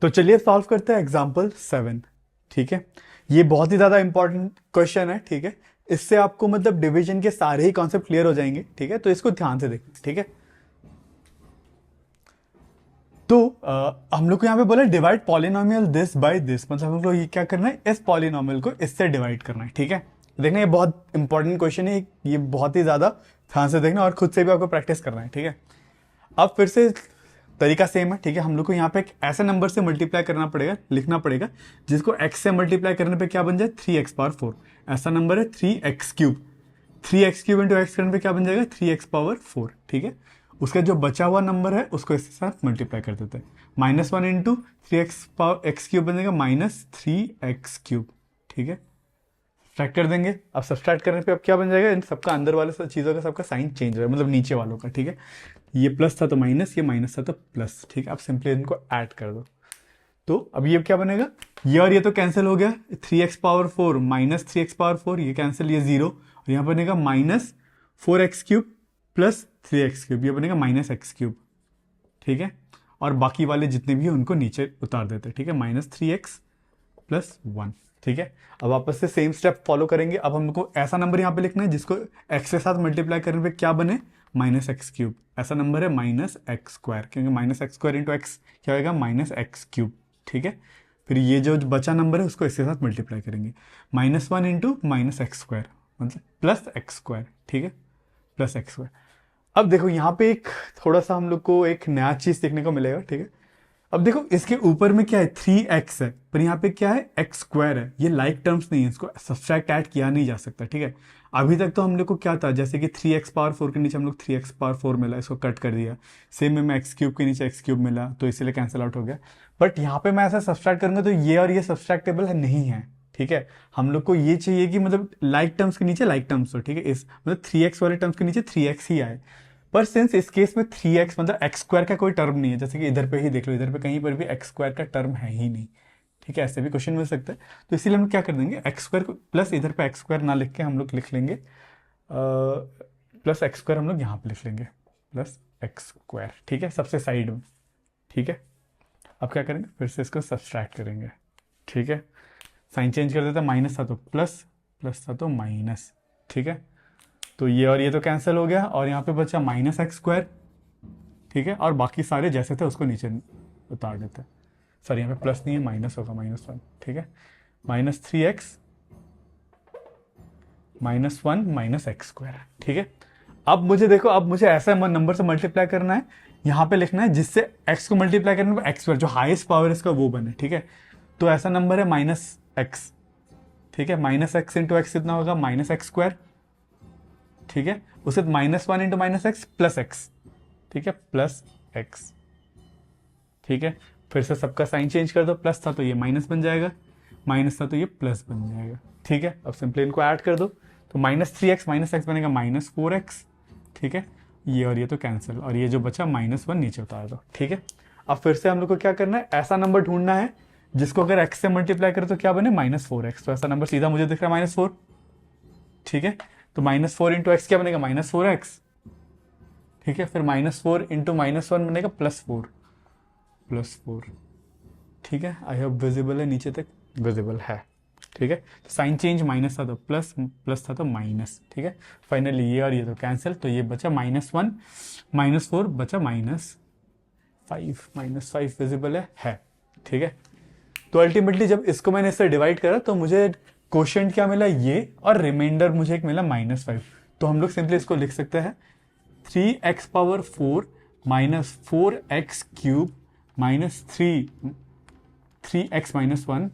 तो चलिए सॉल्व करते हैं एग्जाम्पल 7। ठीक है, ये बहुत ही ज़्यादा इंपॉर्टेंट क्वेश्चन है। ठीक है, इससे आपको मतलब डिवीजन के सारे ही कॉन्सेप्ट क्लियर हो जाएंगे। ठीक है, तो इसको ध्यान से देखना। ठीक है, तो हम लोग को यहाँ पे बोला divide polynomial this by this, मतलब हम लोग को ये क्या करना है, इस पॉलिनोमियल को इससे डिवाइड करना है। ठीक है, देखना ये बहुत इंपॉर्टेंट क्वेश्चन है, ये बहुत ही ज़्यादा ध्यान से देखना और खुद से भी आपको प्रैक्टिस करना है। ठीक है, अब फिर से तरीका सेम है। ठीक है, हम लोग को यहाँ पे एक ऐसे नंबर से मल्टीप्लाई करना पड़ेगा, लिखना पड़ेगा जिसको x से मल्टीप्लाई करने पे क्या बन जाए, 3x⁴। ऐसा नंबर है 3x³। 3x³ इंटू एक्स करने पे क्या बन जाएगा, 3x⁴। ठीक है, उसका जो बचा हुआ नंबर है उसको इसके साथ मल्टीप्लाई कर देते हैं। -1 इंटू 3x³ बन जाएगा -3x³। ठीक है, सब्ट्रैक्ट कर देंगे। अब सब्ट्रैक्ट करने पे अब क्या बन जाएगा, इन सबका अंदर वाले सब चीज़ों का सबका साइन चेंज हो रहा है, मतलब नीचे वालों का। ठीक है, ये प्लस था तो माइनस, ये माइनस था तो प्लस। ठीक है, अब सिंपली इनको ऐड कर दो। तो अब ये क्या बनेगा, ये और ये तो कैंसिल हो गया, 3x⁴ माइनस 3x⁴, ये कैंसिल, ये 0, और यहाँ बनेगा -4x³ प्लस 3x³, ये बनेगा -x³। ठीक है, और बाकी वाले जितने भी हैं उनको नीचे उतार देते हैं। ठीक है, -3x + 1। ठीक है, अब वापस से सेम स्टेप फॉलो करेंगे। अब हमको ऐसा नंबर यहाँ पे लिखना है जिसको x के साथ मल्टीप्लाई करने पे क्या बने, -x³। ऐसा नंबर है -x², क्योंकि -x² इंटू एक्स क्या होगा, -x³। ठीक है, फिर ये जो बचा नंबर है उसको इसके साथ मल्टीप्लाई करेंगे, -1 इंटू -x² मतलब +x²। ठीक है, +x²। अब देखो यहाँ पे एक थोड़ा सा हम लोग को एक नया चीज देखने को मिलेगा। ठीक है, अब देखो इसके ऊपर में क्या है, 3x है, पर यहाँ पे क्या है, x² है। ये लाइक टर्म्स नहीं है, इसको सब्ट्रैक्ट ऐड किया नहीं जा सकता। ठीक है, अभी तक तो हम लोग को क्या था, जैसे कि 3x⁴ के नीचे हम लोग 3x⁴ मिला, इसको कट कर दिया। सेम में x³ के नीचे x³ मिला तो इसीलिए कैंसिल आउट हो गया। बट यहाँ पे मैं ऐसा सब्ट्रैक्ट करूंगा तो ये और ये सब्ट्रैक्टेबल है नहीं है। ठीक है, हम लोग को ये चाहिए कि मतलब लाइक टर्म्स के नीचे लाइक टर्म्स हो। ठीक है, इस मतलब 3x वाले टर्म्स के नीचे 3x ही आए। पर सिंस इस केस में 3x मतलब x² का कोई टर्म नहीं है, जैसे कि इधर पे ही देख लो, इधर पे कहीं पर भी x² का टर्म है ही नहीं। ठीक है, ऐसे भी क्वेश्चन मिल सकता है। तो इसीलिए हम क्या कर देंगे, x² को प्लस इधर पे x² ना लिख के हम लोग लिख लेंगे +x² हम लोग यहाँ पे लिख लेंगे +x²। ठीक है, सबसे साइड में। ठीक है, अब क्या करेंगे, फिर से इसको सब्सट्रैक्ट करेंगे। ठीक है, साइन चेंज कर देता, माइनस था तो प्लस, प्लस था तो माइनस। ठीक है, तो ये और ये तो कैंसिल हो गया, और यहाँ पे बचा -x²। ठीक है, और बाकी सारे जैसे थे उसको नीचे उतार देते हैं। सर यहाँ पे प्लस नहीं है, माइनस होगा, -1। ठीक है, -3x -1 -x²। ठीक है, अब मुझे देखो, अब मुझे ऐसा नंबर से मल्टीप्लाई करना है, यहाँ पे लिखना है जिससे x को मल्टीप्लाई करने पर x² जो हाईएस्ट पावर इसका वो बने। ठीक है, तो ऐसा नंबर है -x। ठीक है, -x इंटू एक्स कितना होगा, -x²। ठीक है, उसे -1 इंटू -x प्लस x। ठीक है, प्लस x। ठीक है, फिर से सबका साइन चेंज कर दो, प्लस था तो ये माइनस बन जाएगा, माइनस था तो ये प्लस बन जाएगा। ठीक है, अब सिंपली इनको ऐड कर दो, तो -3x -x बनेगा -4x। ठीक है, ये और ये तो कैंसिल, और ये जो बचा -1 नीचे उतार दो। ठीक है, अब फिर से हम लोग को क्या करना है, ऐसा नंबर ढूंढना है जिसको अगर x से मल्टीप्लाई करें तो क्या बने, -4x। तो ऐसा नंबर सीधा मुझे दिख रहा है -4। ठीक है, तो -4 इंटू एक्स क्या बनेगा, -4x। ठीक है, फिर -4 इंटू -1 बनेगा +4, +4। ठीक है, आई होप विजिबल है, नीचे तक विजिबल है। ठीक है, तो साइन चेंज, माइनस था तो प्लस, प्लस था तो माइनस। ठीक है, फाइनली ये और ये तो कैंसिल, तो ये बचा -1 -4 बचा -5, -5 विजिबल है। ठीक है, तो अल्टीमेटली जब इसको मैंने इससे डिवाइड करा तो मुझे क्वोशिएंट क्या मिला, ये, और रिमाइंडर मुझे एक मिला -5। तो हम लोग सिंपली इसको लिख सकते हैं 3x⁴ -4x³ -3x -1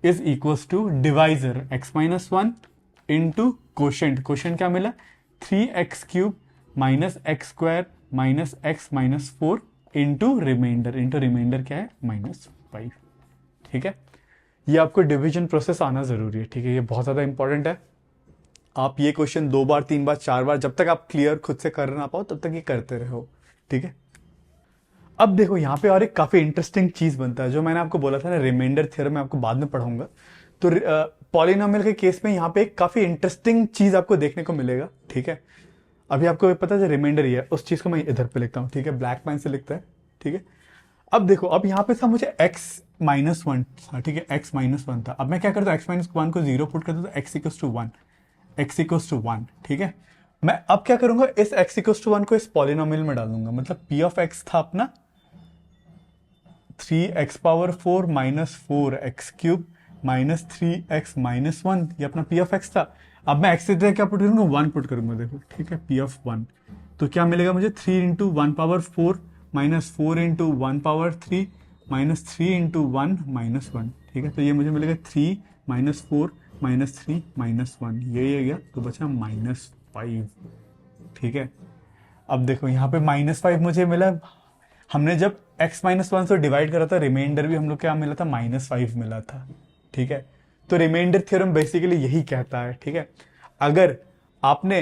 is equals to divisor x -1 into quotient. Quotient क्या मिला, 3x³ -x² -x -4 into reminder क्या है, -5। ठीक है, ये आपको डिवीजन प्रोसेस आना जरूरी है। ठीक है, ये बहुत ज़्यादा इंपॉर्टेंट है। आप ये क्वेश्चन 2 बार 3 बार 4 बार, जब तक आप क्लियर खुद से कर ना पाओ तब तक ये करते रहो। ठीक है, अब देखो यहाँ पे और एक काफ़ी इंटरेस्टिंग चीज़ बनता है, जो मैंने आपको बोला था ना, रिमाइंडर थ्योरम, मैं आपको बाद में पढ़ाऊंगा। तो पॉलिनोमियल के केस में यहाँ पे एक काफ़ी इंटरेस्टिंग चीज़ आपको देखने को मिलेगा। ठीक है, अभी आपको पता है रिमाइंडर ही है, उस चीज़ को मैं इधर पे लिखता हूँ। ठीक है, ब्लैक पेन से लिखता है। ठीक है, अब देखो, अब यहाँ पे था मुझे x-1 था, ठीक है, x-1 था। अब मैं क्या करता हूँ, x-1 को 0 पुट करता हूँ तो x equals to 1, x equals to 1, ठीक है। मैं अब क्या करूंगा, इस x इक्वल्स टू 1 को इस पॉलिनोमियल में डाल दूंगा। मतलब p ऑफ x था अपना 3x power 4 minus 4x³ minus 3x minus 1, ये अपना p ऑफ x था। अब मैं x की जगह क्या पुट करूंगा, 1 पुट करूंगा, देखो, ठीक है, p ऑफ 1। तो क्या मिलेगा मुझे, 3 into 1 power 4 minus 4 into 1 power 3 minus 3 into 1 minus 1, ठीक है। तो ये मुझे मिलेगा 3 माइनस 4 माइनस 3 माइनस 1, ये गया, तो बचा -5, ठीक है। अब देखो यहाँ पे -5 मुझे मिला। हमने जब x-1 से डिवाइड करा था, रिमाइंडर भी हम लोग क्या मिला था, -5 मिला था, ठीक है। तो रिमाइंडर थ्योरम बेसिकली यही कहता है, ठीक है, अगर आपने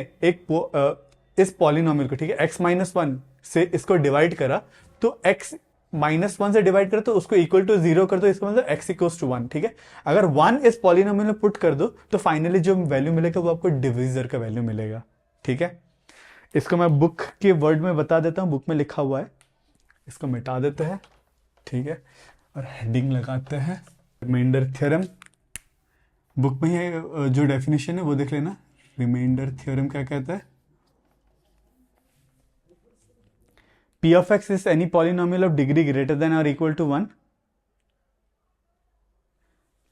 इस पॉलिनोमियल को, ठीक है, x-1 से इसको डिवाइड करा, तो x-1 से डिवाइड करो तो उसको इक्वल टू 0 कर दो, इसका मतलब x इक्वल्स टू 1, ठीक है। अगर 1 इस पॉलिनोमियल में पुट कर दो तो फाइनली जो वैल्यू मिलेगा वो आपको डिविजर का वैल्यू मिलेगा, ठीक है। इसको मैं बुक के वर्ड में बता देता हूं, बुक में लिखा हुआ है, इसको मिटा देते हैं, ठीक है, और हेडिंग लगाते हैं रिमाइंडर थ्योरम। बुक में ये जो डेफिनेशन है वो देख लेना। रिमाइंडर थ्योरम क्या कहता है, p of x is any polynomial of degree greater than or equal to 1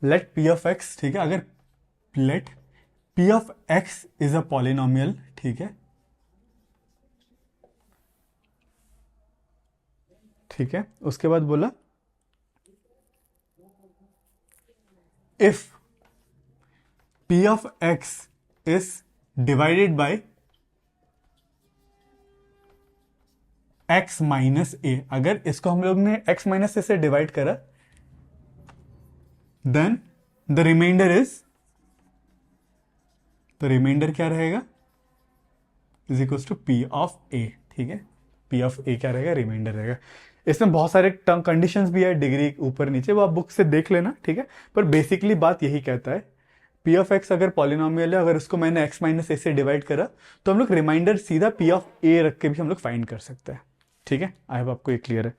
let p of x, ठीक है, अगर let p of x is a polynomial, ठीक है, ठीक है, उसके बाद बोला if p of x is divided by x minus a, अगर इसको हम लोग ने x माइनस ए से डिवाइड करा, देन द रिमाइंडर इज, तो रिमाइंडर क्या रहेगा, is equal to p of a, ठीक है, p ऑफ a क्या रहेगा, रिमाइंडर रहेगा। इसमें बहुत सारे टर्म कंडीशंस भी है, डिग्री ऊपर नीचे, वो आप बुक से देख लेना, ठीक है, पर बेसिकली बात यही कहता है, p ऑफ x अगर पॉलिनोमियल है, अगर उसको मैंने x माइनस ए से डिवाइड करा, तो हम लोग रिमाइंडर सीधा p ऑफ a रख के भी हम लोग फाइंड कर सकते हैं, ठीक है। आई होप आपको ये क्लियर है।